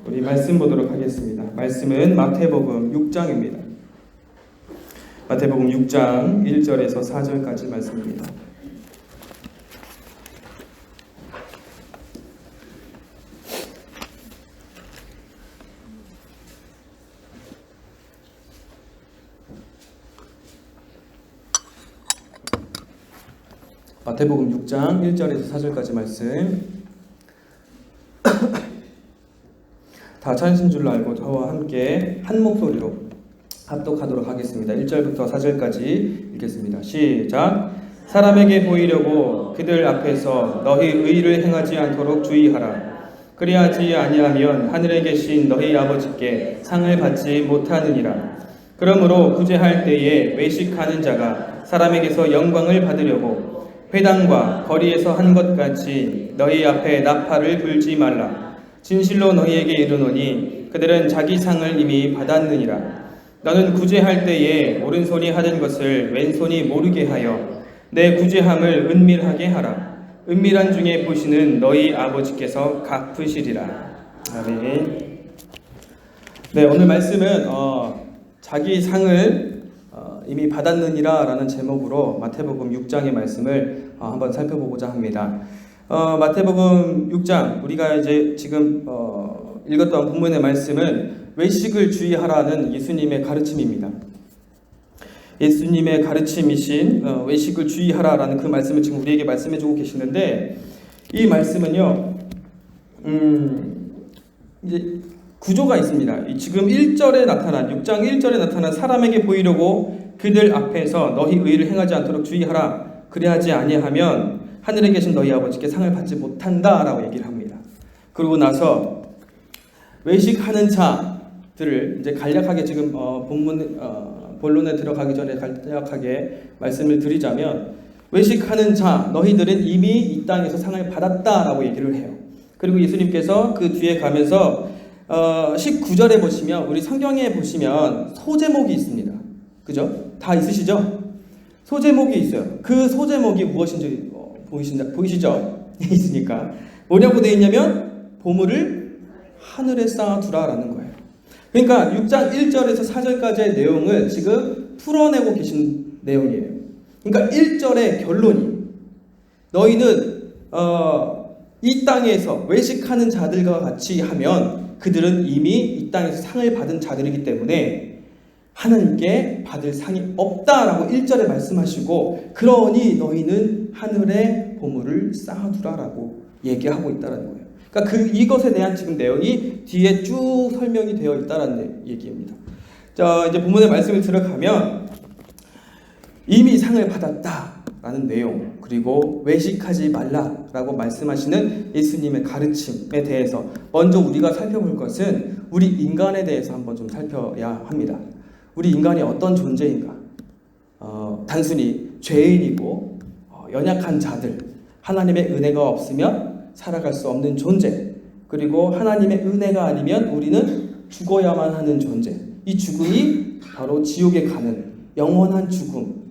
우리 말씀 보도록 하겠습니다. 말씀은 마태복음 6장입니다. 마태복음 6장 1절에서 4절까지 말씀입니다. 마태복음 6장 1절에서 4절까지 말씀. 다 찾으신 줄로 알고 저와 함께 한 목소리로 합독하도록 하겠습니다. 1절부터 4절까지 읽겠습니다. 시작. 사람에게 보이려고 그들 앞에서 너희 의를 행하지 않도록 주의하라. 그리하지 아니하면 하늘에 계신 너희 아버지께 상을 받지 못하느니라. 그러므로 구제할 때에 외식하는 자가 사람에게서 영광을 받으려고 회당과 거리에서 한 것 같이 너희 앞에 나팔을 불지 말라. 진실로 너희에게 이르노니 그들은 자기 상을 이미 받았느니라. 너는 구제할 때에 오른손이 하던 것을 왼손이 모르게 하여 내 구제함을 은밀하게 하라. 은밀한 중에 보시는 너희 아버지께서 갚으시리라. 아멘. 네, 오늘 말씀은 자기 상을 이미 받았느니라 라는 제목으로 마태복음 6장의 말씀을 한번 살펴보고자 합니다. 마태복음 6장 우리가 이제 지금 읽었던 본문의 말씀은 외식을 주의하라는 예수님의 가르침입니다. 예수님의 가르침이신 외식을 주의하라라는 그 말씀을 지금 우리에게 말씀해주고 계시는데, 이 말씀은요 이제 구조가 있습니다. 지금 1절에 나타난 6장 1절에 나타난 사람에게 보이려고 그들 앞에서 너희 의를 행하지 않도록 주의하라. 그리하지 아니하면 하늘에 계신 너희 아버지께 상을 받지 못한다라고 얘기를 합니다. 그러고 나서 외식하는 자들을 이제 간략하게 지금 본론에 들어가기 전에 간략하게 말씀을 드리자면, 외식하는 자 너희들은 이미 이 땅에서 상을 받았다라고 얘기를 해요. 그리고 예수님께서 그 뒤에 가면서 19절에 보시면, 우리 성경에 보시면 소제목이 있습니다. 그죠? 다 있으시죠? 소제목이 있어요. 그 소제목이 무엇인지 보이시죠? 있으니까 뭐냐고 되어 있냐면 보물을 하늘에 쌓아두라라는 거예요. 그러니까 6장 1절에서 4절까지의 내용을 지금 풀어내고 계신 내용이에요. 그러니까 1절의 결론이, 너희는 이 땅에서 외식하는 자들과 같이 하면 그들은 이미 이 땅에서 상을 받은 자들이기 때문에 하나님께 받을 상이 없다라고 1절에 말씀하시고, 그러니 너희는 하늘에 보물을 쌓아두라라고 얘기하고 있다는 거예요. 그러니까 이것에 대한 지금 내용이 뒤에 쭉 설명이 되어 있다는 얘기입니다. 자, 이제 본문의 말씀을 들어가면 이미 상을 받았다라는 내용, 그리고 외식하지 말라라고 말씀하시는 예수님의 가르침에 대해서 먼저 우리가 살펴볼 것은 우리 인간에 대해서 한번 좀 살펴야 합니다. 우리 인간이 어떤 존재인가? 단순히 죄인이고 연약한 자들, 하나님의 은혜가 없으면 살아갈 수 없는 존재, 그리고 하나님의 은혜가 아니면 우리는 죽어야만 하는 존재. 이 죽음이 바로 지옥에 가는 영원한 죽음,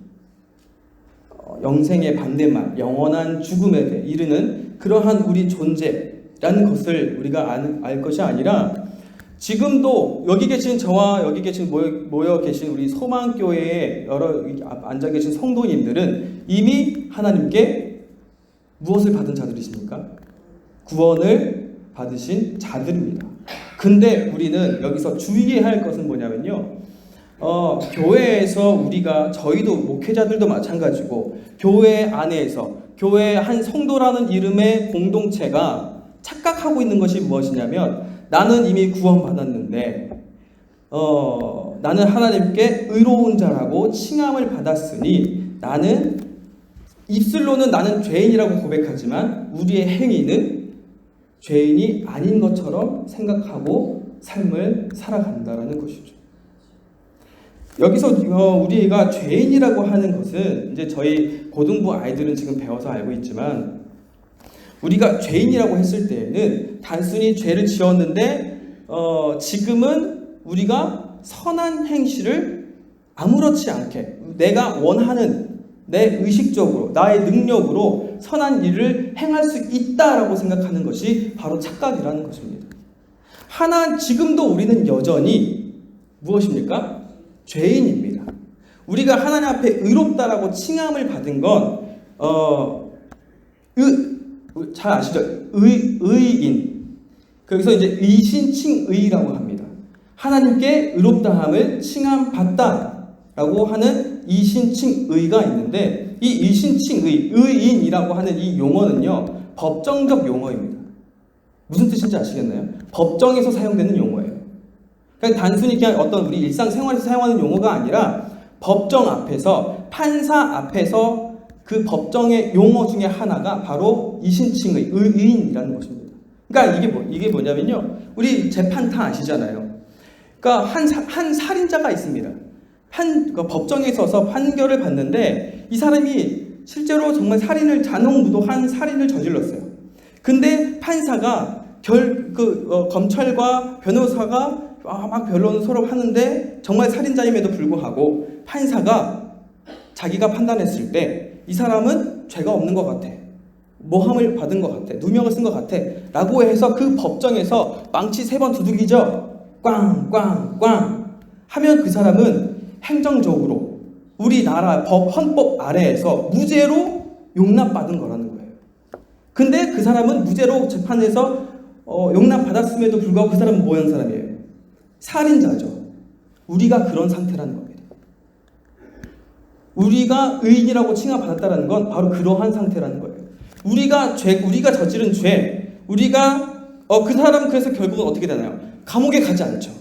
영생의 반대말, 영원한 죽음에 이르는 그러한 우리 존재라는 것을 우리가 알 것이 아니라, 지금도 여기 계신 저와 여기 계신 모여 계신 우리 소망교회에 여러 앉아 계신 성도님들은 이미 하나님께 무엇을 받은 자들이십니까? 구원을 받으신 자들입니다. 근데 우리는 여기서 주의해야 할 것은 뭐냐면요, 교회에서 저희도 목회자들도 마찬가지고, 교회 안에서 교회 한 성도라는 이름의 공동체가 착각하고 있는 것이 무엇이냐면, 나는 이미 구원받았는데 나는 하나님께 의로운 자라고 칭함을 받았으니 나는 입술로는 나는 죄인이라고 고백하지만 우리의 행위는 죄인이 아닌 것처럼 생각하고 삶을 살아간다라는 것이죠. 여기서 우리가 죄인이라고 하는 것은, 이제 저희 고등부 아이들은 지금 배워서 알고 있지만, 우리가 죄인이라고 했을 때에는 단순히 죄를 지었는데 지금은 우리가 선한 행실을 아무렇지 않게 내가 원하는, 내 의식적으로 나의 능력으로 선한 일을 행할 수 있다라고 생각하는 것이 바로 착각이라는 것입니다. 지금도 우리는 여전히 무엇입니까? 죄인입니다. 우리가 하나님 앞에 의롭다라고 칭함을 받은 건 잘 아시죠? 의인. 거기서 이제 의신칭의라고 합니다. 하나님께 의롭다함을 칭함받다라고 하는 이신칭의가 있는데, 이 이신칭의, 의인이라고 하는 이 용어는요, 법정적 용어입니다. 무슨 뜻인지 아시겠나요? 법정에서 사용되는 용어예요. 그러니까 단순히 그냥 어떤 우리 일상생활에서 사용하는 용어가 아니라 법정 앞에서, 판사 앞에서 그 법정의 용어 중에 하나가 바로 이신칭의, 의인이라는 것입니다. 그러니까 이게 뭐냐면요, 우리 재판타 아시잖아요. 그러니까 한 살인자가 있습니다. 법정에 서서 판결을 받는데 이 사람이 실제로 정말 잔혹무도한 살인을 저질렀어요. 근데 판사가 검찰과 변호사가 막 변론을 서로 하는데 정말 살인자임에도 불구하고 판사가 자기가 판단했을 때 이 사람은 죄가 없는 것 같아, 모함을 받은 것 같아, 누명을 쓴 것 같아 라고 해서 그 법정에서 망치 3번 두들기죠. 꽝꽝꽝 하면 그 사람은 행정적으로 우리나라 헌법 아래에서 무죄로 용납받은 거라는 거예요. 근데 그 사람은 무죄로 재판에서 용납받았음에도 불구하고 그 사람은 뭐한 사람이에요? 살인자죠. 우리가 그런 상태라는 겁니다. 우리가 의인이라고 칭함받았다는 건 바로 그러한 상태라는 거예요. 우리가 저지른 죄, 그 사람은 그래서 결국은 어떻게 되나요? 감옥에 가지 않죠.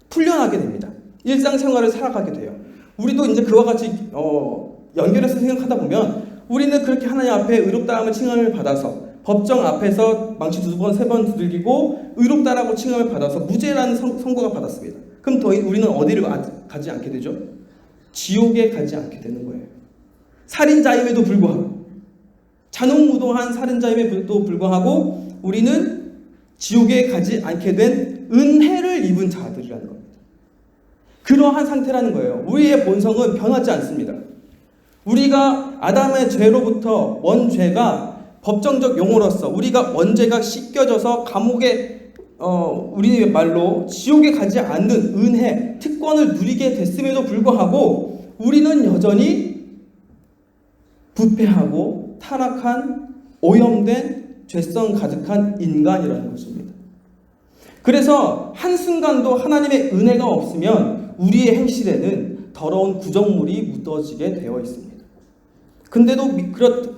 풀려나게 됩니다. 일상생활을 살아가게 돼요. 우리도 이제 그와 같이 연결해서 생각하다 보면 우리는 그렇게 하나님 앞에 의롭다함을 칭함을 받아서 법정 앞에서 망치 2번, 3번 두들기고 의롭다라고 칭함을 받아서 무죄라는 선고가 받았습니다. 그럼 우리는 어디를 가지 않게 되죠? 지옥에 가지 않게 되는 거예요. 살인자임에도 불구하고, 잔혹무도한 살인자임에도 불구하고 우리는 지옥에 가지 않게 된 은혜를 입은 자들이라는 겁니다. 그러한 상태라는 거예요. 우리의 본성은 변하지 않습니다. 우리가 아담의 죄로부터 원죄가 법정적 용어로서 우리가 원죄가 씻겨져서 감옥에 우리 말로 지옥에 가지 않는 은혜, 특권을 누리게 됐음에도 불구하고 우리는 여전히 부패하고 타락한, 오염된, 죄성 가득한 인간이라는 것입니다. 그래서 한순간도 하나님의 은혜가 없으면 우리의 행실에는 더러운 구정물이 묻어지게 되어 있습니다. 근데도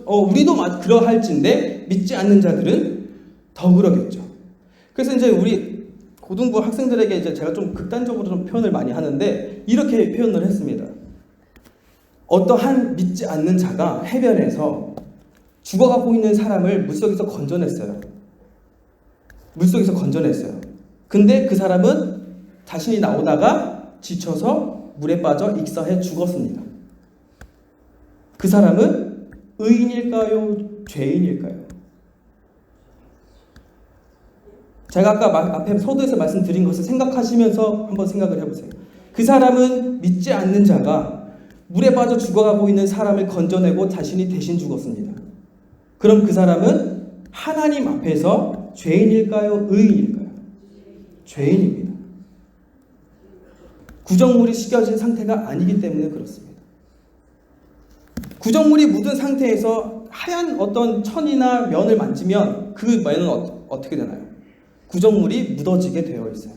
우리도 그러할진데 믿지 않는 자들은 더 그러겠죠. 그래서 이제 우리 고등부 학생들에게 이제 제가 좀 극단적으로 좀 표현을 많이 하는데 이렇게 표현을 했습니다. 어떠한 믿지 않는 자가 해변에서 죽어가고 있는 사람을 물속에서 건져냈어요. 근데 그 사람은 자신이 나오다가 지쳐서 물에 빠져 익사해 죽었습니다. 그 사람은 의인일까요? 죄인일까요? 제가 아까 앞에 서두에서 말씀드린 것을 생각하시면서 한번 생각을 해보세요. 그 사람은 믿지 않는 자가 물에 빠져 죽어가고 있는 사람을 건져내고 자신이 대신 죽었습니다. 그럼 그 사람은 하나님 앞에서 죄인일까요? 의인일까요? 죄인입니다. 구정물이 씻겨진 상태가 아니기 때문에 그렇습니다. 구정물이 묻은 상태에서 하얀 어떤 천이나 면을 만지면 그 면은 어떻게 되나요? 구정물이 묻어지게 되어 있어요.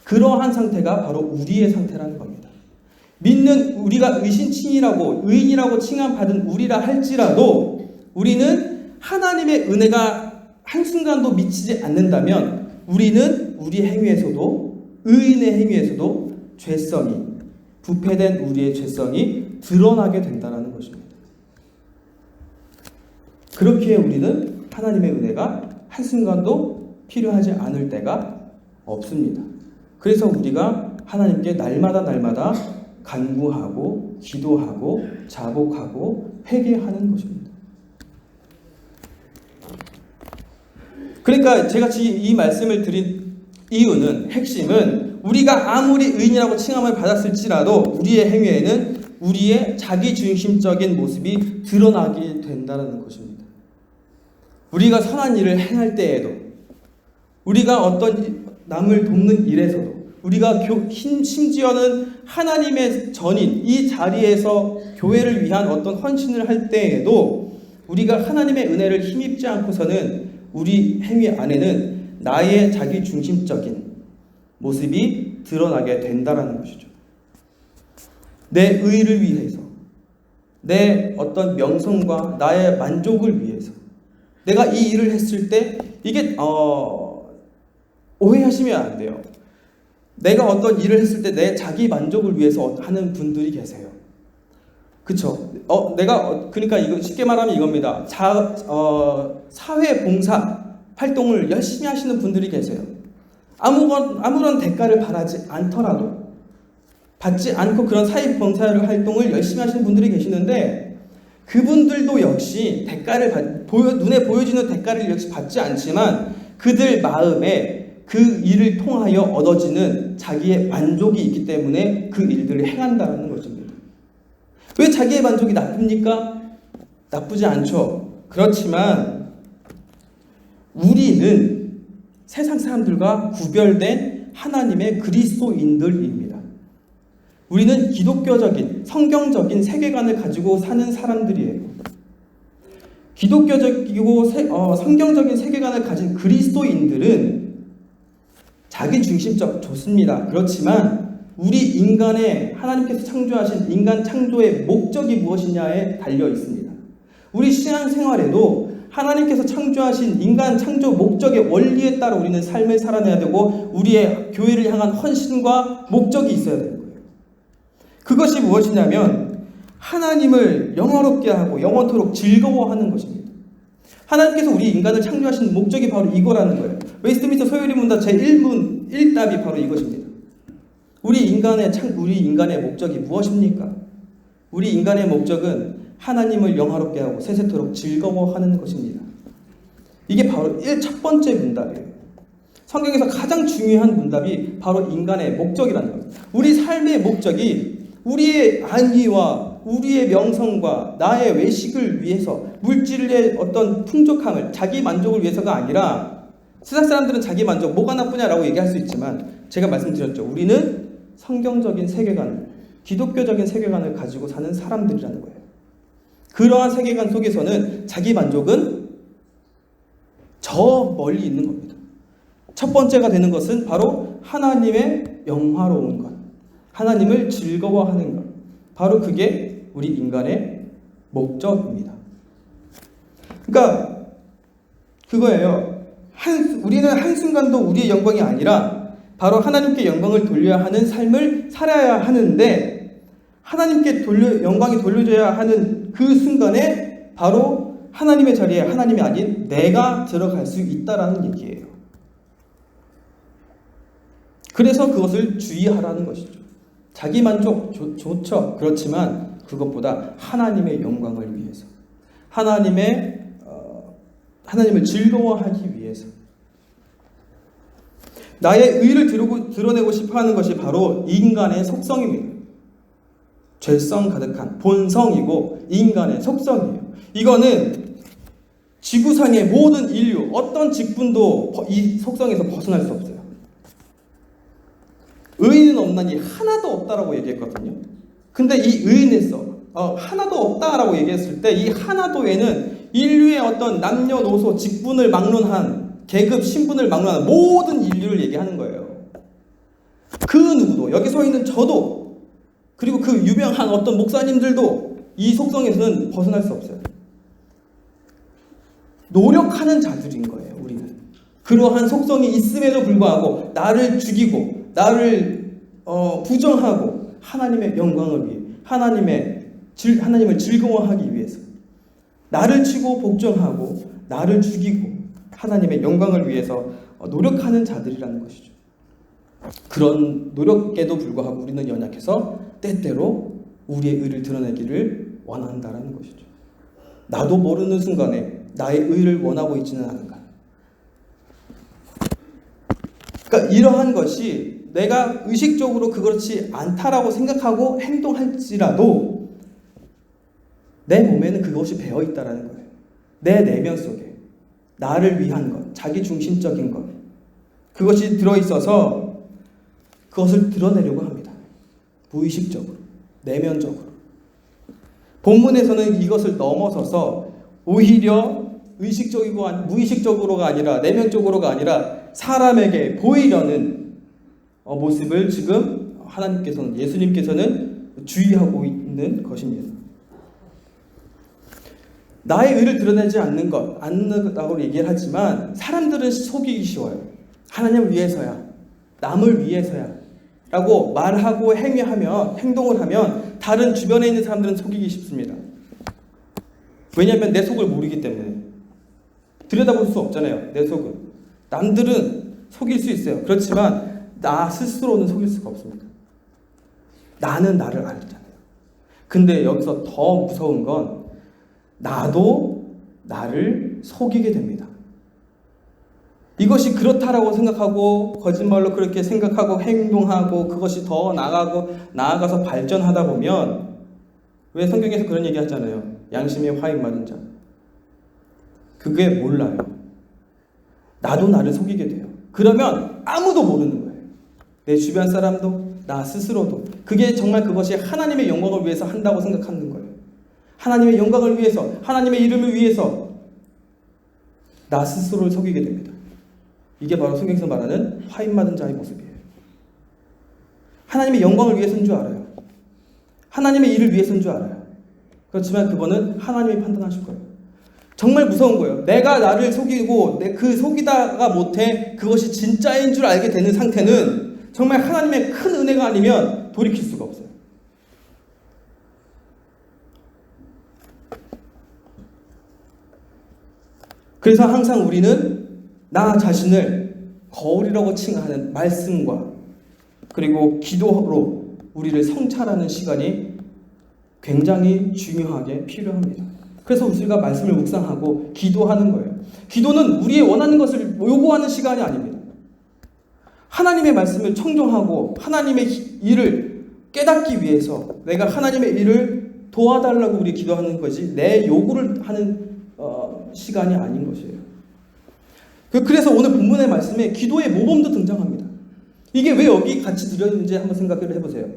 그러한 상태가 바로 우리의 상태라는 겁니다. 믿는 우리가 의신칭이라고 의인이라고 칭함받은 우리라 할지라도 우리는 하나님의 은혜가 한순간도 미치지 않는다면 우리는 우리 행위에서도 의인의 행위에서도 죄성이 부패된 우리의 죄성이 드러나게 된다는 것입니다. 그렇기에 우리는 하나님의 은혜가 한순간도 필요하지 않을 때가 없습니다. 그래서 우리가 하나님께 날마다 간구하고 기도하고 자복하고 회개하는 것입니다. 그러니까 제가 이 말씀을 드린 이유는, 핵심은 우리가 아무리 의인이라고 칭함을 받았을지라도 우리의 행위에는 우리의 자기중심적인 모습이 드러나게 된다는 것입니다. 우리가 선한 일을 행할 때에도, 우리가 어떤 남을 돕는 일에서도 우리가 심지어는 하나님의 전인 이 자리에서 교회를 위한 어떤 헌신을 할 때에도 우리가 하나님의 은혜를 힘입지 않고서는 우리 행위 안에는 나의 자기 중심적인 모습이 드러나게 된다라는 것이죠. 내 의를 위해서, 내 어떤 명성과 나의 만족을 위해서 내가 이 일을 했을 때 이게 오해하시면 안 돼요. 내가 어떤 일을 했을 때 내 자기 만족을 위해서 하는 분들이 계세요. 그쵸? 그러니까 이거 쉽게 말하면 이겁니다. 사회 봉사 활동을 열심히 하시는 분들이 계세요. 아무런 대가를 바라지 않더라도, 받지 않고 그런 사회 봉사 활동을 열심히 하시는 분들이 계시는데, 그분들도 역시 눈에 보여지는 대가를 역시 받지 않지만 그들 마음에 그 일을 통하여 얻어지는 자기의 만족이 있기 때문에 그 일들을 행한다는 것입니다. 왜 자기의 만족이 나쁩니까? 나쁘지 않죠. 그렇지만 우리는 세상 사람들과 구별된 하나님의 그리스도인들입니다. 우리는 기독교적인 성경적인 세계관을 가지고 사는 사람들이에요. 기독교적이고 성경적인 세계관을 가진 그리스도인들은 자기 중심적 좋습니다. 그렇지만 우리 인간의 하나님께서 창조하신 인간 창조의 목적이 무엇이냐에 달려 있습니다. 우리 신앙생활에도 하나님께서 창조하신 인간 창조 목적의 원리에 따라 우리는 삶을 살아내야 되고 우리의 교회를 향한 헌신과 목적이 있어야 되는 거예요. 그것이 무엇이냐면 하나님을 영화롭게 하고 영원토록 즐거워하는 것입니다. 하나님께서 우리 인간을 창조하신 목적이 바로 이거라는 거예요. 웨스트민스터 소요리 문답 제1문 1답이 바로 이것입니다. 우리 인간의 목적이 무엇입니까? 우리 인간의 목적은 하나님을 영화롭게 하고 세세토록 즐거워하는 것입니다. 이게 바로 첫 번째 문답이에요. 성경에서 가장 중요한 문답이 바로 인간의 목적이라는 거예요. 우리 삶의 목적이 우리의 안위와 우리의 명성과 나의 외식을 위해서 물질의 어떤 풍족함을 자기 만족을 위해서가 아니라 세상 사람들은 자기 만족 뭐가 나쁘냐라고 얘기할 수 있지만 제가 말씀드렸죠. 우리는 성경적인 세계관, 기독교적인 세계관을 가지고 사는 사람들이라는 거예요. 그러한 세계관 속에서는 자기 만족은 저 멀리 있는 겁니다. 첫 번째가 되는 것은 바로 하나님의 영화로운 것, 하나님을 즐거워하는 것, 바로 그게 우리 인간의 목적입니다. 그러니까 그거예요. 우리는 한순간도 우리의 영광이 아니라 바로 하나님께 영광을 돌려야 하는 삶을 살아야 하는데 하나님께 영광이 돌려져야 하는 그 순간에 바로 하나님의 자리에 하나님이 아닌 내가 들어갈 수 있다라는 얘기예요. 그래서 그것을 주의하라는 것이죠. 자기 만족 좋죠. 그렇지만 그것보다 하나님의 영광을 위해서, 하나님을 즐거워하기 위해서, 나의 의를 드러내고 싶어하는 것이 바로 인간의 속성입니다. 죄성 가득한 본성이고 인간의 속성이에요. 이거는 지구상의 모든 인류 어떤 직분도 이 속성에서 벗어날 수 없어요. 의인은 없나니 하나도 없다라고 얘기했거든요. 근데 이 의인에서 하나도 없다라고 얘기했을 때 이 하나도에는 인류의 어떤 남녀노소 직분을 막론한 계급 신분을 막론한 모든 인류를 얘기하는 거예요. 그 누구도 여기 서 있는 저도 그리고 그 유명한 어떤 목사님들도 이 속성에서는 벗어날 수 없어요. 노력하는 자들인 거예요. 우리는 그러한 속성이 있음에도 불구하고 나를 죽이고 나를 부정하고 하나님의 영광을 위해 하나님을 즐거워하기 위해서 나를 치고 복종하고 나를 죽이고 하나님의 영광을 위해서 노력하는 자들이라는 것이죠. 그런 노력에도 불구하고 우리는 연약해서 때때로 우리의 의를 드러내기를 원한다는 것이죠. 나도 모르는 순간에 나의 의를 원하고 있지는 않은가. 그러니까 이러한 것이 내가 의식적으로 그렇지 않다라고 생각하고 행동할지라도 내 몸에는 그것이 배어있다라는 거예요. 내 내면 속에 나를 위한 것, 자기 중심적인 것, 그것이 들어있어서 그것을 드러내려고 합니다. 무의식적으로, 내면적으로. 본문에서는 이것을 넘어서서 오히려 무의식적으로가 아니라 내면적으로가 아니라 사람에게 보이려는 모습을 지금 하나님께서는, 예수님께서는 주의하고 있는 것입니다. 나의 의를 드러내지 않는다고 얘기를 하지만 사람들은 속이기 쉬워요. 하나님을 위해서야, 남을 위해서야 라고 말하고 행동을 하면 다른 주변에 있는 사람들은 속이기 쉽습니다. 왜냐하면 내 속을 모르기 때문에. 들여다볼 수 없잖아요, 내 속은. 남들은 속일 수 있어요. 그렇지만 나 스스로는 속일 수가 없습니다. 나는 나를 알잖아요. 근데 여기서 더 무서운 건 나도 나를 속이게 됩니다. 이것이 그렇다라고 생각하고 거짓말로 그렇게 생각하고 행동하고 그것이 더 나아가서 발전하다 보면, 왜 성경에서 그런 얘기 하잖아요. 양심에 화인 많은 자. 그게 몰라요. 나도 나를 속이게 돼요. 그러면 아무도 모르는 거예요. 내 주변 사람도 나 스스로도. 그게 정말 그것이 하나님의 영광을 위해서 한다고 생각하는 거예요. 하나님의 영광을 위해서, 하나님의 이름을 위해서 나 스스로를 속이게 됩니다. 이게 바로 성경에서 말하는 화인 맞은 자의 모습이에요. 하나님의 영광을 위해서인 줄 알아요. 하나님의 일을 위해서인 줄 알아요. 그렇지만 그거는 하나님이 판단하실 거예요. 정말 무서운 거예요. 내가 나를 속이고 그 속이다가 못해 그것이 진짜인 줄 알게 되는 상태는 정말 하나님의 큰 은혜가 아니면 돌이킬 수가 없어요. 그래서 항상 우리는 나 자신을 거울이라고 칭하는 말씀과 그리고 기도로 우리를 성찰하는 시간이 굉장히 중요하게 필요합니다. 그래서 우리가 말씀을 묵상하고 기도하는 거예요. 기도는 우리의 원하는 것을 요구하는 시간이 아닙니다. 하나님의 말씀을 청종하고 하나님의 일을 깨닫기 위해서 내가 하나님의 일을 도와달라고 우리 기도하는 것이 내 요구를 하는 시간이 아닌 것이에요. 그래서 오늘 본문의 말씀에 기도의 모범도 등장합니다. 이게 왜 여기 같이 들어있는지 한번 생각을 해보세요.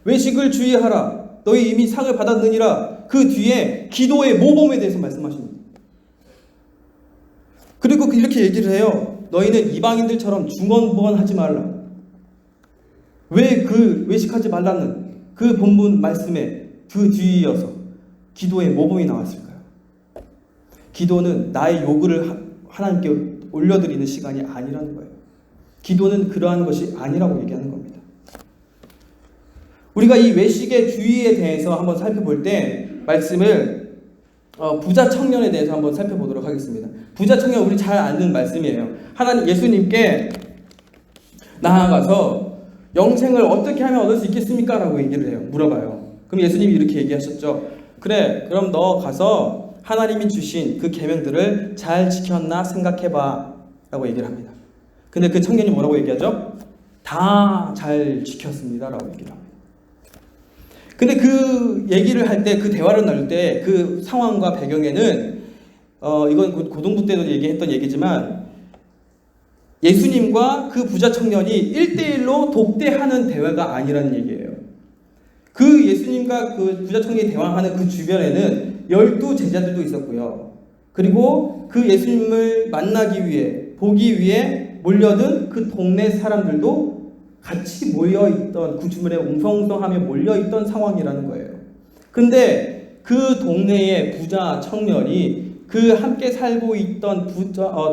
외식을 주의하라. 너희 이미 상을 받았느니라. 그 뒤에 기도의 모범에 대해서 말씀하십니다. 그리고 이렇게 얘기를 해요. 너희는 이방인들처럼 중언부언하지 말라. 왜 그 외식하지 말라는 그 본문 말씀에 그 뒤에 이어서 기도의 모범이 나왔을까요? 기도는 나의 요구를 하나님께 올려드리는 시간이 아니라는 거예요. 기도는 그러한 것이 아니라고 얘기하는 겁니다. 우리가 이 외식의 주의에 대해서 한번 살펴볼 때 말씀을 부자 청년에 대해서 한번 살펴보도록 하겠습니다. 부자 청년 우리 잘 아는 말씀이에요. 하나님 예수님께 나아가서 영생을 어떻게 하면 얻을 수 있겠습니까? 라고 얘기를 해요. 물어봐요. 그럼 예수님이 이렇게 얘기하셨죠. 그래, 그럼 너 가서 하나님이 주신 그 계명들을 잘 지켰나 생각해봐 라고 얘기를 합니다. 근데 그 청년이 뭐라고 얘기하죠? 다 잘 지켰습니다 라고 얘기를 합니다. 근데 그 얘기를 할 때, 그 대화를 나눌 때 그 상황과 배경에는 이건 고등부 때도 얘기했던 얘기지만 예수님과 그 부자 청년이 1대1로 독대하는 대화가 아니라는 얘기예요. 그 예수님과 그 부자 청년이 대화하는 그 주변에는 12 제자들도 있었고요. 그리고 그 예수님을 만나기 위해, 보기 위해 몰려든 그 동네 사람들도 같이 모여있던, 그 주변에 웅성웅성하며 모여있던 상황이라는 거예요. 근데 그 동네의 부자 청년이 그 함께 살고 있던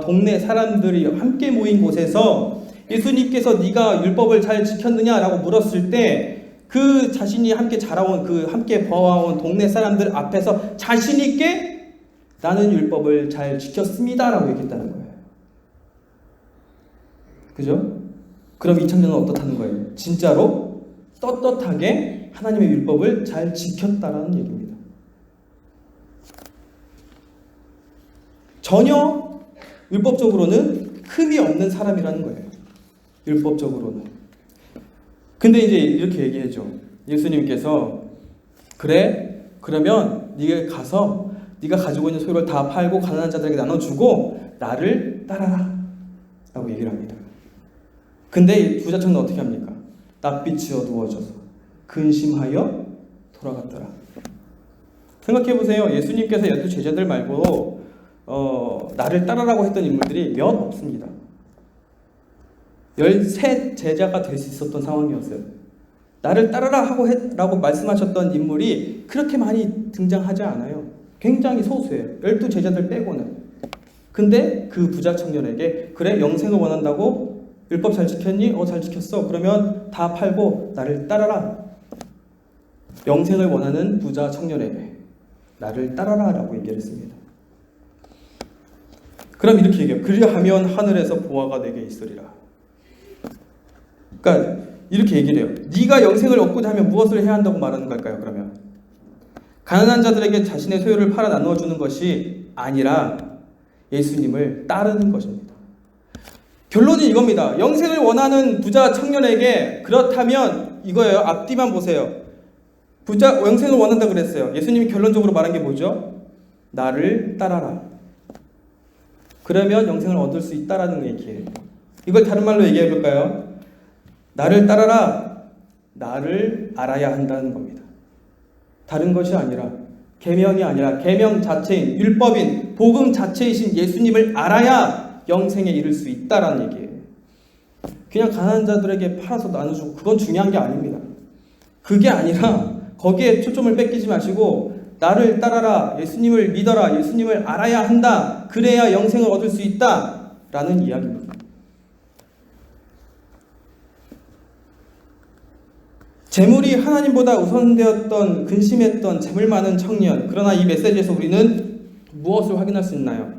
동네 사람들이 함께 모인 곳에서 예수님께서 네가 율법을 잘 지켰느냐라고 물었을 때 그 자신이 함께 자라온, 그 함께 보아온 동네 사람들 앞에서 자신 있게 나는 율법을 잘 지켰습니다라고 얘기했다는 거예요. 그죠? 그럼 이 청년은 어떻다는 거예요? 진짜로 떳떳하게 하나님의 율법을 잘 지켰다라는 얘기입니다. 전혀 율법적으로는 흠이 없는 사람이라는 거예요. 율법적으로는. 근데 이제 이렇게 얘기해줘. 예수님께서 그래? 그러면 네가 가서 네가 가지고 있는 소유를 다 팔고 가난한 자들에게 나눠주고 나를 따라라 라고 얘기를 합니다. 근데 이 부자 청년 어떻게 합니까? 낯빛이 어두워져서 근심하여 돌아갔더라. 생각해보세요. 예수님께서 12제자들 말고 나를 따르라고 했던 인물들이 몇 없습니다. 13제자가 될 수 있었던 상황이었어요. 나를 따르라 라고 말씀하셨던 인물이 그렇게 많이 등장하지 않아요. 굉장히 소수예요. 12제자들 빼고는. 근데 그 부자 청년에게 그래 영생을 원한다고? 율법 잘 지켰니? 잘 지켰어. 그러면 다 팔고 나를 따라라. 영생을 원하는 부자 청년에게 나를 따라라 라고 얘기를 했습니다. 그럼 이렇게 얘기해요. 그리하면 하늘에서 보화가 내게 있으리라. 그러니까 이렇게 얘기를 해요. 네가 영생을 얻고자 하면 무엇을 해야 한다고 말하는 걸까요? 그러면 가난한 자들에게 자신의 소유를 팔아 나누어 주는 것이 아니라 예수님을 따르는 것입니다. 결론이 이겁니다. 영생을 원하는 부자 청년에게 그렇다면 이거예요. 앞뒤만 보세요. 부자 영생을 원한다 그랬어요. 예수님이 결론적으로 말한 게 뭐죠? 나를 따라라. 그러면 영생을 얻을 수 있다라는 얘기예요. 이걸 다른 말로 얘기해 볼까요? 나를 따라라. 나를 알아야 한다는 겁니다. 다른 것이 아니라 계명이 아니라 계명 자체인 율법인 복음 자체이신 예수님을 알아야 영생에 이를 수 있다라는 얘기예요. 그냥 가난한 자들에게 팔아서 나눠주고 그건 중요한 게 아닙니다. 그게 아니라 거기에 초점을 뺏기지 마시고 나를 따라라, 예수님을 믿어라, 예수님을 알아야 한다. 그래야 영생을 얻을 수 있다라는 이야기입니다. 재물이 하나님보다 우선되었던 근심했던 재물 많은 청년. 그러나 이 메시지에서 우리는 무엇을 확인할 수 있나요?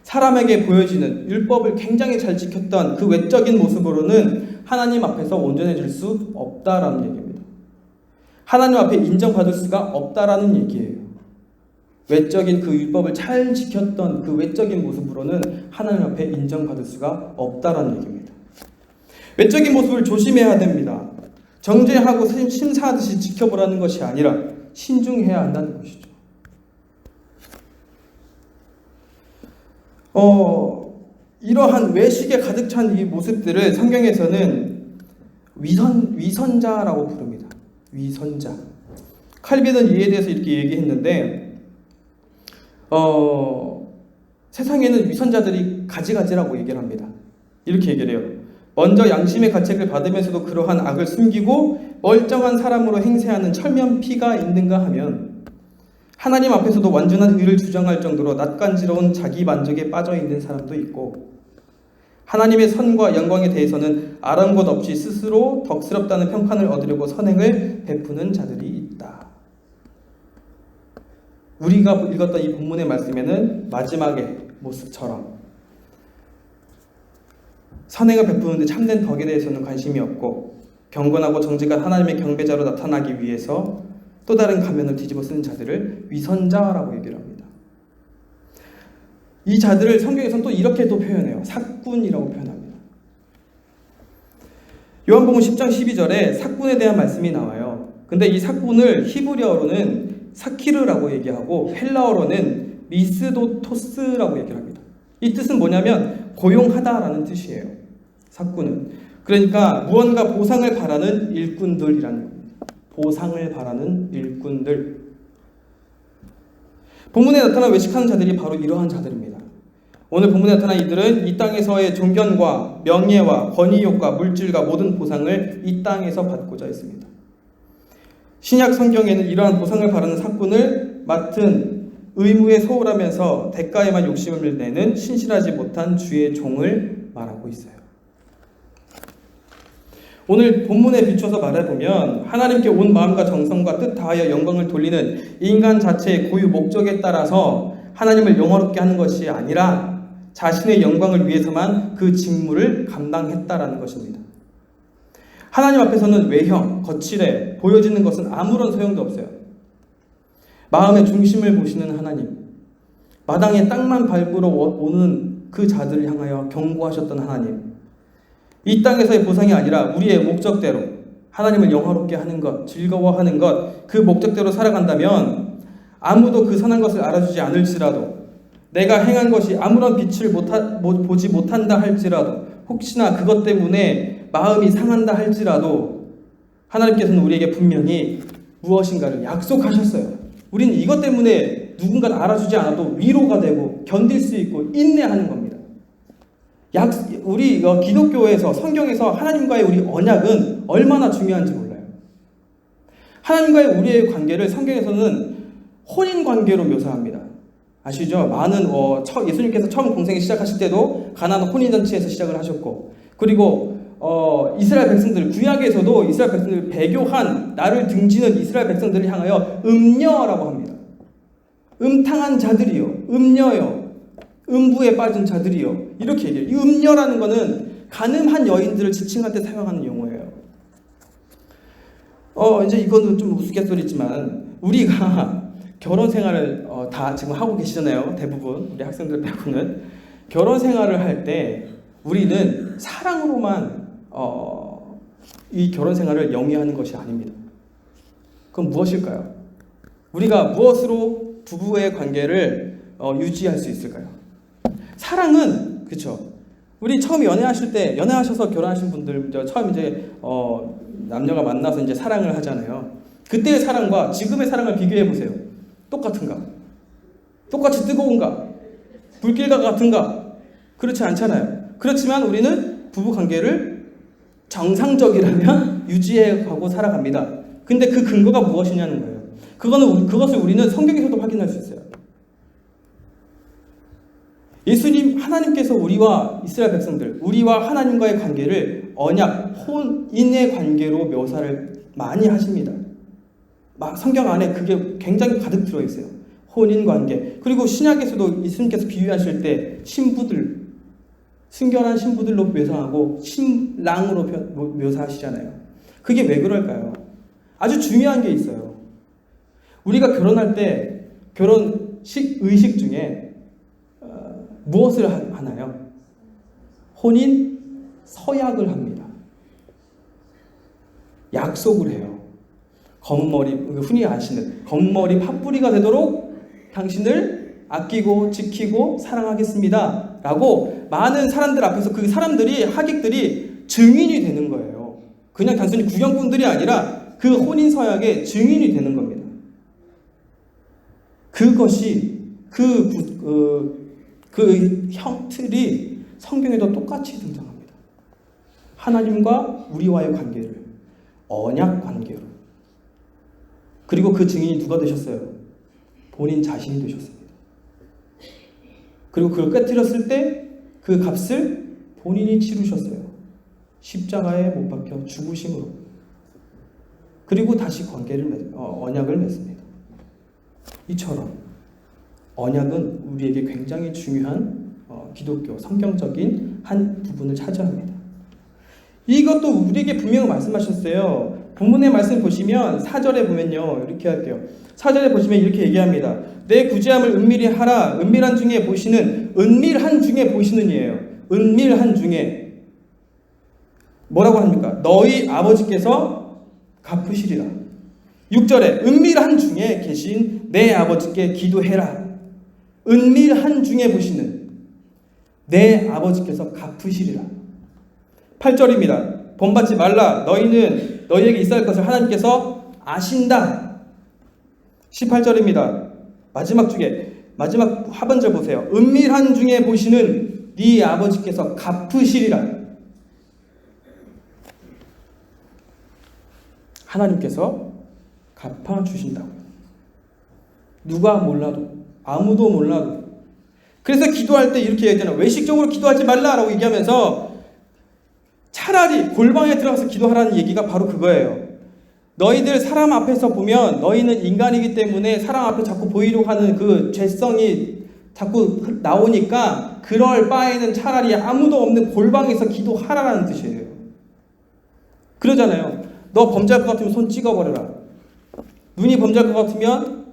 사람에게 보여지는 율법을 굉장히 잘 지켰던 그 외적인 모습으로는 하나님 앞에서 온전해질 수 없다라는 얘기입니다. 하나님 앞에 인정받을 수가 없다라는 얘기예요. 외적인 그 율법을 잘 지켰던 그 외적인 모습으로는 하나님 앞에 인정받을 수가 없다라는 얘기입니다. 외적인 모습을 조심해야 됩니다. 정죄하고 심사하듯이 지켜보라는 것이 아니라 신중해야 한다는 것이죠. 이러한 외식에 가득 찬 이 모습들을 성경에서는 위선자라고 부릅니다. 위선자. 칼빈은 이에 대해서 이렇게 얘기했는데 세상에는 위선자들이 가지가지라고 얘기를 합니다. 이렇게 얘기를 해요. 먼저 양심의 가책을 받으면서도 그러한 악을 숨기고 멀쩡한 사람으로 행세하는 철면피가 있는가 하면 하나님 앞에서도 완전한 의를 주장할 정도로 낯간지러운 자기 만족에 빠져있는 사람도 있고 하나님의 선과 영광에 대해서는 아랑곳 없이 스스로 덕스럽다는 평판을 얻으려고 선행을 베푸는 자들이 있다. 우리가 읽었던 이 본문의 말씀에는 마지막의 모습처럼 선행을 베푸는데 참된 덕에 대해서는 관심이 없고 경건하고 정직한 하나님의 경배자로 나타나기 위해서 또 다른 가면을 뒤집어 쓰는 자들을 위선자라고 얘기를 합니다. 이 자들을 성경에서는 또 이렇게도 표현해요. 사꾼이라고 표현합니다. 요한복음 10장 12절에 사꾼에 대한 말씀이 나와요. 근데 이 사꾼을 히브리어로는 사키르라고 얘기하고 헬라어로는 미스도토스라고 얘기를 합니다. 이 뜻은 뭐냐면 고용하다라는 뜻이에요. 사꾼은. 그러니까 무언가 보상을 바라는 일꾼들이라는 겁니다. 보상을 바라는 일꾼들. 본문에 나타난 외식하는 자들이 바로 이러한 자들입니다. 오늘 본문에 나타난 이들은 이 땅에서의 존경과 명예와 권위욕과 물질과 모든 보상을 이 땅에서 받고자 했습니다. 신약 성경에는 이러한 보상을 바라는 사꾼을 맡은 의무에 소홀하면서 대가에만 욕심을 내는 신실하지 못한 주의 종을 말하고 있어요. 오늘 본문에 비춰서 말해보면 하나님께 온 마음과 정성과 뜻 다하여 영광을 돌리는 인간 자체의 고유 목적에 따라서 하나님을 영화롭게 하는 것이 아니라 자신의 영광을 위해서만 그 직무를 감당했다라는 것입니다. 하나님 앞에서는 외형, 거칠해 보여지는 것은 아무런 소용도 없어요. 마음의 중심을 보시는 하나님, 마당에 땅만 밟으러 오는 그 자들을 향하여 경고하셨던 하나님, 이 땅에서의 보상이 아니라 우리의 목적대로 하나님을 영화롭게 하는 것, 즐거워하는 것, 그 목적대로 살아간다면 아무도 그 선한 것을 알아주지 않을지라도 내가 행한 것이 아무런 빛을 보지 못한다 할지라도 혹시나 그것 때문에 마음이 상한다 할지라도 하나님께서는 우리에게 분명히 무엇인가를 약속하셨어요. 우리는 이것 때문에 누군가를 알아주지 않아도 위로가 되고 견딜 수 있고 인내하는 겁니다. 우리 기독교에서 성경에서 하나님과의 우리 언약은 얼마나 중요한지 몰라요. 하나님과의 우리의 관계를 성경에서는 혼인 관계로 묘사합니다. 아시죠? 많은 예수님께서 처음 공생에 시작하실 때도 가나안 혼인잔치에서 시작을 하셨고, 그리고 이스라엘 백성들, 구약에서도 이스라엘 백성들 배교한 나를 등지는 이스라엘 백성들을 향하여 음녀라고 합니다. 음탕한 자들이요, 음녀요, 음부에 빠진 자들이요, 이렇게 얘기해요. 이 음녀라는 거는 간음한 여인들을 지칭할 때 사용하는 용어예요. 이제 이거는 좀 우스갯소리지만 우리가 결혼 생활을 다 지금 하고 계시잖아요. 대부분 우리 학생들 빼고는 결혼 생활을 할 때 우리는 사랑으로만 이 결혼 생활을 영위하는 것이 아닙니다. 그럼 무엇일까요? 우리가 무엇으로 부부의 관계를 유지할 수 있을까요? 사랑은 그렇죠. 우리 처음 연애하셔서 결혼하신 분들 처음 이제 남녀가 만나서 이제 사랑을 하잖아요. 그때의 사랑과 지금의 사랑을 비교해 보세요. 똑같은가? 똑같이 뜨거운가? 불길과 같은가? 그렇지 않잖아요. 그렇지만 우리는 부부 관계를 정상적이라면 유지해 가고 살아갑니다. 근데 그 근거가 무엇이냐는 거예요. 그것을 우리는 성경에서도 확인할 수 있어요. 하나님께서 우리와 이스라엘 백성들, 우리와 하나님과의 관계를 언약, 혼인의 관계로 묘사를 많이 하십니다. 성경 안에 그게 굉장히 가득 들어있어요. 혼인 관계. 그리고 신약에서도 예수님께서 비유하실 때 신부들, 순결한 신부들로 묘사하고 신랑으로 묘사하시잖아요. 그게 왜 그럴까요? 아주 중요한 게 있어요. 우리가 결혼할 때 결혼식 의식 중에 무엇을 하나요? 혼인 서약을 합니다. 약속을 해요. 흔히 아시는 검은머리 팥뿌리가 되도록 당신을 아끼고 지키고 사랑하겠습니다 라고 많은 사람들 앞에서 그 사람들이, 하객들이 증인이 되는 거예요. 그냥 단순히 구경꾼들이 아니라 그 혼인 서약의 증인이 되는 겁니다. 그것이 그 형틀이 성경에도 똑같이 등장합니다. 하나님과 우리와의 관계를 언약 관계로. 그리고 그 증인이 누가 되셨어요? 본인 자신이 되셨습니다. 그리고 그걸 깨뜨렸을 때 그 값을 본인이 치르셨어요. 십자가에 못 박혀 죽으심으로. 그리고 다시 언약을 맺습니다. 이처럼 언약은 우리에게 굉장히 중요한 기독교 성경적인 한 부분을 차지합니다. 이것도 우리에게 분명히 말씀하셨어요. 본문의 말씀 보시면 4절에 보면요, 이렇게 할게요. 4절에 보시면 이렇게 얘기합니다. 내 구제함을 은밀히 하라. 은밀한 중에 보시는, 은밀한 중에 보시는이에요. 은밀한 중에 뭐라고 합니까? 너희 아버지께서 갚으시리라. 6절에 은밀한 중에 계신 내 아버지께 기도해라. 은밀한 중에 보시는 내 아버지께서 갚으시리라. 8절입니다. 본받지 말라. 너희는 너희에게 있어야 할 것을 하나님께서 아신다. 18절입니다. 마지막 하반절 보세요. 은밀한 중에 보시는 네 아버지께서 갚으시리라. 하나님께서 갚아주신다고요. 누가 몰라도, 아무도 몰라도. 그래서 기도할 때 이렇게 얘기하잖아요. 외식적으로 기도하지 말라라고 얘기하면서 차라리 골방에 들어가서 기도하라는 얘기가 바로 그거예요. 너희들 사람 앞에서 보면 너희는 인간이기 때문에 사람 앞에 자꾸 보이려고 하는 그 죄성이 자꾸 나오니까 그럴 바에는 차라리 아무도 없는 골방에서 기도하라는 뜻이에요. 그러잖아요. 너 범죄할 것 같으면 손 찍어버려라. 눈이 범죄할 것 같으면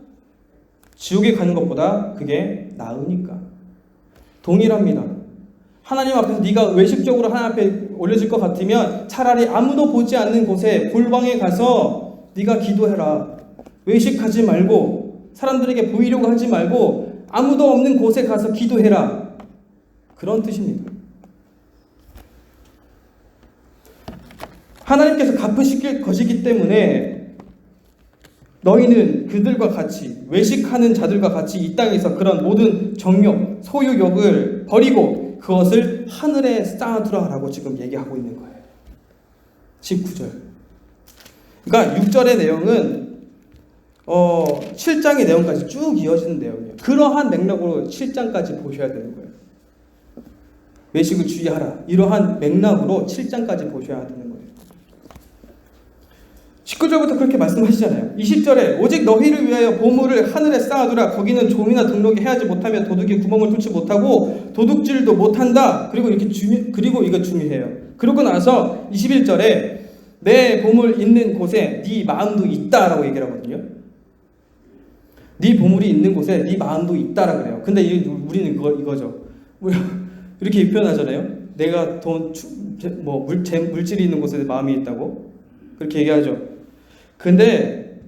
지옥에 가는 것보다 그게 나으니까. 동일합니다. 하나님 앞에서 네가 외식적으로 하나님 앞에 올려질 것 같으면 차라리 아무도 보지 않는 곳에 골방에 가서 네가 기도해라. 외식하지 말고 사람들에게 보이려고 하지 말고 아무도 없는 곳에 가서 기도해라. 그런 뜻입니다. 하나님께서 갚으실 것이기 때문에 너희는 그들과 같이 외식하는 자들과 같이 이 땅에서 그런 모든 정욕, 소유욕을 버리고 그것을 하늘에 쌓아두라라고 지금 얘기하고 있는 거예요. 19절. 그러니까 6절의 내용은 7장의 내용까지 쭉 이어지는 내용이에요. 그러한 맥락으로 7장까지 보셔야 되는 거예요. 외식을 주의하라. 이러한 맥락으로 7장까지 보셔야 되는 거예요. 19절부터 그렇게 말씀하시잖아요. 20절에 오직 너희를 위하여 보물을 하늘에 쌓아두라. 거기는 종이나 등록이 해하지 못하며 도둑이 구멍을 뚫지 못하고 도둑질도 못한다. 그리고 그리고 이거 중요해요. 그러고 나서 21절에 내 보물 있는 곳에 네 마음도 있다라고 얘기를 하거든요. 네 보물이 있는 곳에 네 마음도 있다라 그래요. 근데 우리는 이거죠. 이렇게 표현하잖아요. 내가 물질이 있는 곳에 마음이 있다고 그렇게 얘기하죠. 근데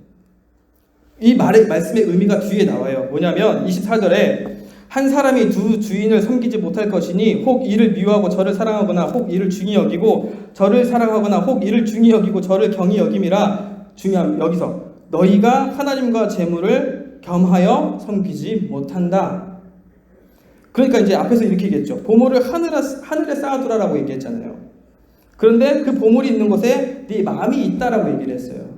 이 말씀의 의미가 뒤에 나와요. 뭐냐면 24절에 한 사람이 두 주인을 섬기지 못할 것이니 혹 이를 미워하고 저를 사랑하거나 혹 이를 중히 여기고 저를 사랑하거나 혹 이를 중히 여기고 저를 경히 여김이라. 중요한 여기서 너희가 하나님과 재물을 겸하여 섬기지 못한다. 그러니까 이제 앞에서 이렇게 얘기했죠. 보물을 하늘에 쌓아두라라고 얘기했잖아요. 그런데 그 보물이 있는 곳에 네 마음이 있다라고 얘기를 했어요.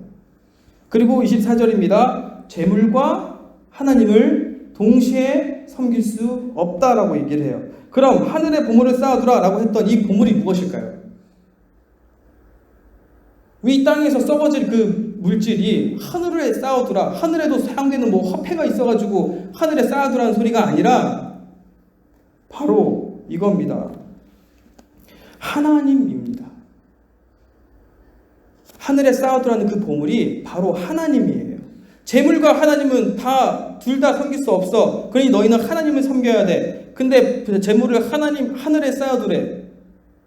그리고 24절입니다. 재물과 하나님을 동시에 섬길 수 없다라고 얘기를 해요. 그럼 하늘에 보물을 쌓아두라라고 했던 이 보물이 무엇일까요? 이 땅에서 썩어질 그 물질이 하늘에 쌓아두라. 하늘에도 사용되는 화폐가 있어가지고 하늘에 쌓아두라는 소리가 아니라 바로 이겁니다. 하나님입니다. 하늘에 쌓아두라는 그 보물이 바로 하나님이에요. 재물과 하나님은 둘 다 섬길 수 없어. 그러니 너희는 하나님을 섬겨야 돼. 근데 재물을 하늘에 쌓아두래.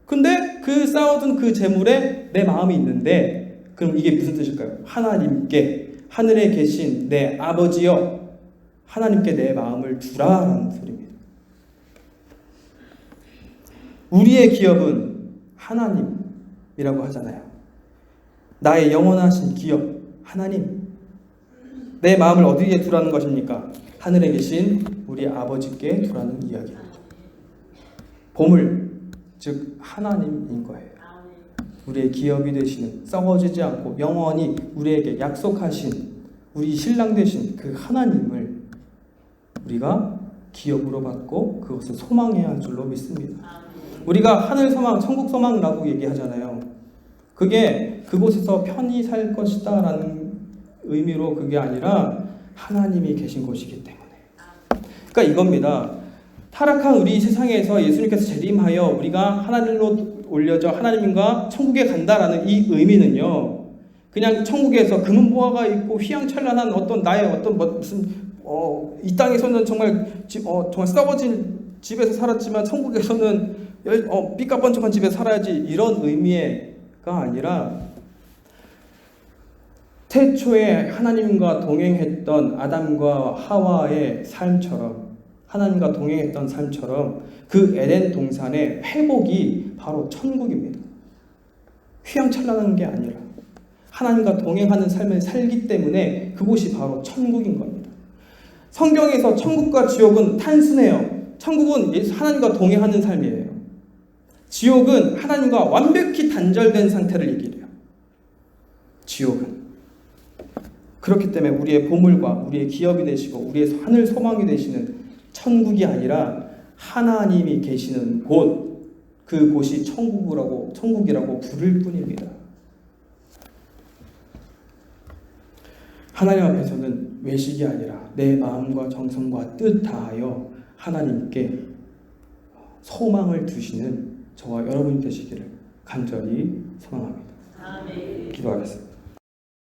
근데 그 쌓아둔 그 재물에 내 마음이 있는데, 그럼 이게 무슨 뜻일까요? 하나님께, 하늘에 계신 내 아버지여, 하나님께 내 마음을 두라라는 소리입니다. 우리의 기업은 하나님이라고 하잖아요. 나의 영원하신 기업, 하나님. 내 마음을 어디에 두라는 것입니까? 하늘에 계신 우리 아버지께 두라는 이야기입니다. 보물, 즉 하나님인 거예요. 우리의 기업이 되시는, 썩어지지 않고 영원히 우리에게 약속하신 우리 신랑 되신 그 하나님을 우리가 기업으로 받고 그것을 소망해야 할 줄로 믿습니다. 우리가 하늘 소망, 천국 소망이라고 얘기하잖아요. 그게 그곳에서 편히 살 것이다 라는 의미로 그게 아니라 하나님이 계신 곳이기 때문에. 그러니까 이겁니다. 타락한 우리 세상에서 예수님께서 재림하여 우리가 하나님으로 올려져 하나님과 천국에 간다라는 이 의미는요, 그냥 천국에서 금은보화가 있고 휘황찬란한 이 땅에서는 정말 썩어진 집에서 살았지만 천국에서는 삐까번쩍한 집에 살아야지, 이런 의미가 아니라 태초에 하나님과 동행했던 아담과 하와의 삶처럼, 하나님과 동행했던 삶처럼 그 에덴 동산의 회복이 바로 천국입니다. 휘황찬란한 게 아니라 하나님과 동행하는 삶을 살기 때문에 그곳이 바로 천국인 겁니다. 성경에서 천국과 지옥은 단순해요. 천국은 하나님과 동행하는 삶이에요. 지옥은 하나님과 완벽히 단절된 상태를 얘기해요. 지옥은. 그렇기 때문에 우리의 보물과 우리의 기업이 되시고 우리의 하늘 소망이 되시는 천국이 아니라 하나님이 계시는 곳, 그곳이 천국이라고 부를 뿐입니다. 하나님 앞에서는 외식이 아니라 내 마음과 정성과 뜻 다하여 하나님께 소망을 두시는 저와 여러분이 되시기를 간절히 소망합니다. 기도하겠습니다.